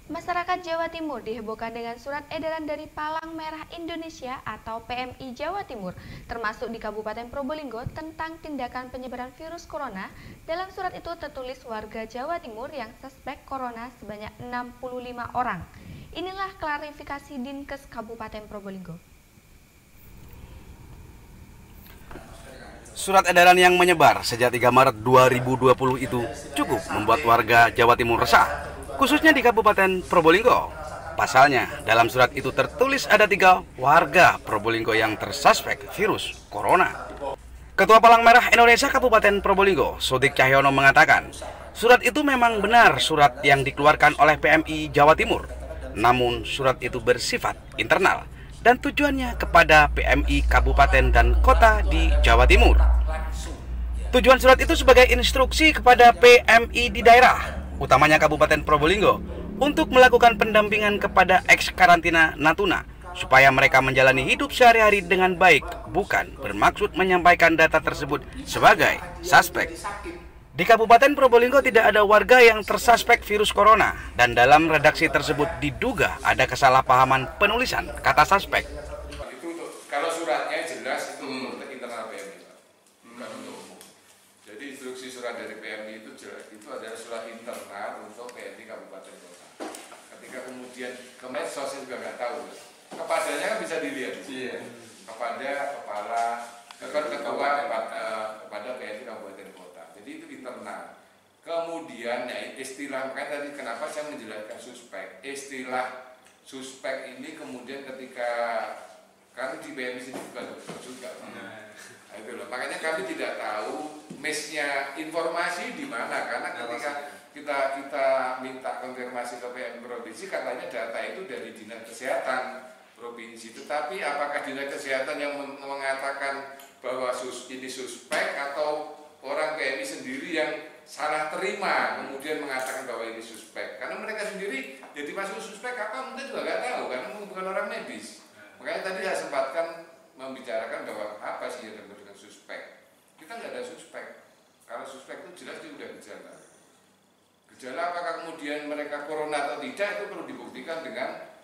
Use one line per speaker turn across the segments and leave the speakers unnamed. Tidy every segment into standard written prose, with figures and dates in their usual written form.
Masyarakat Jawa Timur dihebohkan dengan surat edaran dari Palang Merah Indonesia atau PMI Jawa Timur, termasuk di Kabupaten Probolinggo tentang tindakan penyebaran virus corona. Dalam surat itu tertulis warga Jawa Timur yang suspek corona sebanyak 65 orang. Inilah klarifikasi Dinkes Kabupaten Probolinggo.
Surat edaran yang menyebar sejak 3 Maret 2020 itu cukup membuat warga Jawa Timur resah, khususnya di Kabupaten Probolinggo. Pasalnya, dalam surat itu tertulis ada 3 warga Probolinggo yang tersuspek virus corona. Ketua Palang Merah Indonesia Kabupaten Probolinggo, Sodik Cahyono mengatakan, surat itu memang benar surat yang dikeluarkan oleh PMI Jawa Timur. Namun, surat itu bersifat internal dan tujuannya kepada PMI Kabupaten dan Kota di Jawa Timur. Tujuan surat itu sebagai instruksi kepada PMI di daerah, utamanya Kabupaten Probolinggo, untuk melakukan pendampingan kepada eks-karantina Natuna, supaya mereka menjalani hidup sehari-hari dengan baik, bukan bermaksud menyampaikan data tersebut sebagai suspek. Di Kabupaten Probolinggo tidak ada warga yang tersuspek virus corona, dan dalam redaksi tersebut diduga ada kesalahpahaman penulisan kata suspek.
Itu kalau suratnya jelas itu untuk internal PMI, bukan untuk umum. Jadi instruksi surat dari PMI itu jelas, itu adalah surat internal untuk PMI Kabupaten Kota. Ketika kemudian ke medsos saya juga nggak tahu, kepadanya kan bisa dilihat, kepada kepala ketua kepada PMI Kabupaten Kota. Jadi itu internal. Kemudian ya istilah, makanya tadi kenapa saya menjelaskan suspek. Istilah suspek ini kemudian ketika kan di PMI sini juga. Nah, itu loh. Makanya kami tidak tahu miss-nya informasi di mana, karena ketika kita minta konfirmasi ke PMI provinsi, katanya data itu dari Dinas Kesehatan provinsi. Tetapi apakah Dinas Kesehatan yang mengatakan bahwa ini suspek atau orang PMI sendiri yang salah terima kemudian mengatakan bahwa ini suspek? Karena mereka sendiri jadi masuk suspek apa mungkin juga nggak tahu, karena bukan orang medis. Makanya tadi saya sempatkan membicarakan bahwa apa sih yang disebut dengan suspek. Kita nggak ada suspek. Kalau suspek itu jelas dia sudah gejala. Gejala apakah kemudian mereka corona atau tidak itu perlu dibuktikan dengan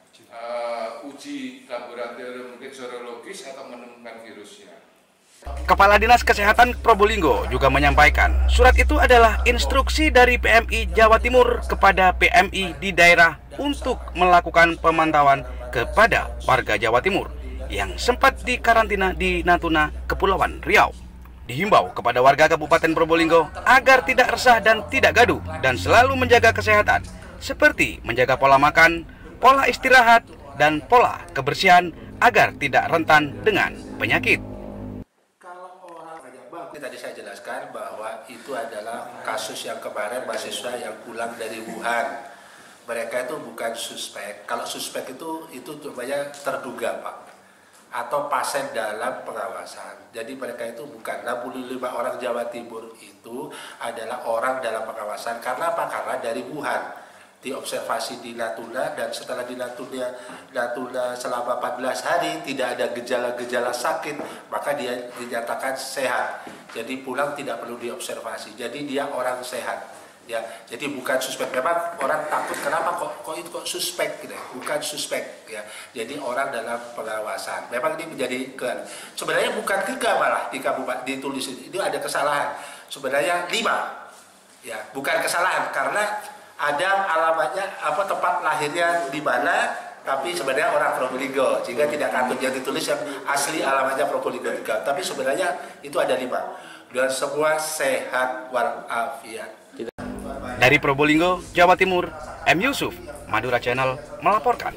uji laboratorium, mungkin serologis atau menemukan virusnya.
Kepala Dinas Kesehatan Probolinggo juga menyampaikan, surat itu adalah instruksi dari PMI Jawa Timur kepada PMI di daerah untuk melakukan pemantauan kepada warga Jawa Timur yang sempat dikarantina di Natuna, Kepulauan Riau. Dihimbau kepada warga Kabupaten Probolinggo agar tidak resah dan tidak gaduh dan selalu menjaga kesehatan, seperti menjaga pola makan, pola istirahat, dan pola kebersihan agar tidak rentan dengan penyakit.
Tadi saya jelaskan bahwa itu adalah kasus yang kemarin mahasiswa yang pulang dari Wuhan. Mereka itu bukan suspek. Kalau suspek itu namanya terduga, Pak, atau pasien dalam pengawasan. Jadi mereka itu bukan 65 orang Jawa Timur itu adalah orang dalam pengawasan. Karena apa? Karena dari Wuhan diobservasi di Natuna, dan setelah di Natuna selama 14 hari tidak ada gejala-gejala sakit, maka dia dinyatakan sehat. Jadi pulang tidak perlu diobservasi. Jadi dia orang sehat. Ya, jadi bukan suspek. Memang orang takut kenapa kok itu kok suspek gitu. Bukan suspek ya. Jadi orang dalam pengawasan. Memang ini menjadi sebenarnya bukan 3 malah di kabupaten ditulis itu ada kesalahan. Sebenarnya 5. Ya, bukan kesalahan karena ada alamatnya tempat lahirnya di mana, tapi sebenarnya orang Probolinggo, jika tidak katut yang ditulis yang asli alamatnya Probolinggo juga. Tapi sebenarnya itu ada 5 dan semua sehat walafiat.
Dari Probolinggo, Jawa Timur, M. Yusuf, Madura Channel melaporkan.